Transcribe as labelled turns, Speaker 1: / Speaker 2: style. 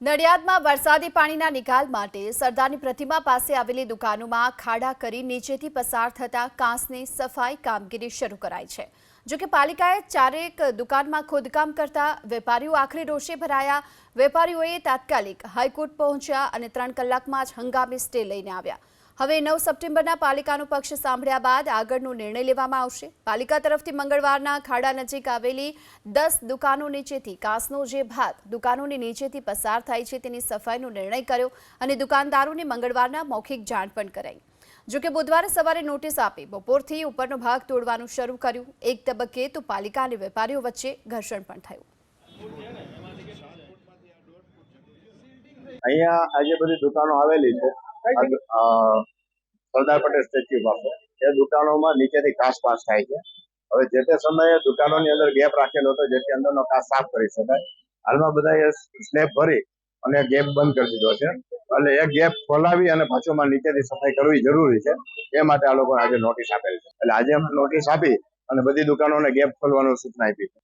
Speaker 1: નડિયાદમાં વરસાદી પાણીના નિકાલ માટે સરદારની પ્રતિમા પાસે આવેલી દુકાનોમાં ખાડા કરી નીચેથી પસાર થતા કાંસની સફાઈ કામગીરી શરૂ કરાઈ છે। જો કે પાલિકાએ ચારેક દુકાનમાં ખોદકામ કરતા વેપારીઓ આખરે રોષે ભરાયા। વેપારીઓએ તાત્કાલિક હાઈકોર્ટ પહોંચ્યા અને 3 કલાકમાં જ હંગામી સ્ટે લઈને આવ્યા। હવે 9 સપ્ટેમ્બરના પાલિકાનો પક્ષ સાંભળ્યા બાદ આગળનો નિર્ણય લેવામાં આવશે। પાલિકા તરફથી મંગળવારના ખાડા નજીક આવેલી 10 દુકાનો નીચેથી કાંસનો જે ભાગ દુકાનોની નીચેથી પસાર થાય છે તેની સફાઈનો નિર્ણય કર્યો અને દુકાનદારોને મંગળવારના મૌખિક જાણ પણ કરાઈ। જો કે બુધવારે સવારે નોટિસ આપી બપોરથી ઉપરનો ભાગ તોડવાનું શરૂ કર્યું। એક તબક્કે તો પાલિકા અને વેપારીઓ વચ્ચે ઘર્ષણ પણ થયું।
Speaker 2: અહીંયા આજે બધી દુકાનો આવેલી છે સરદાર પટેલ સ્ટેચ્યુ પાસે। એ દુકાનોમાં નીચેથી કાચ પાસ થાય છે। હવે જે તે સમયે દુકાનોની અંદર ગેપ રાખેલો હતો જેથી અંદરનો કાચ સાફ કરી શકાય। હાલમાં બધાએ સ્લેબ ભરી અને ગેપ બંધ કરી દીધો છે એટલે એ ગેપ ખોલાવી અને પાછોમાં નીચેથી સફાઈ કરવી જરૂરી છે। એ માટે આ લોકો આજે નોટિસ આપેલી છે। એટલે આજે અમે નોટિસ આપી અને બધી દુકાનોને ગેપ ખોલવાની સૂચના આપી છે।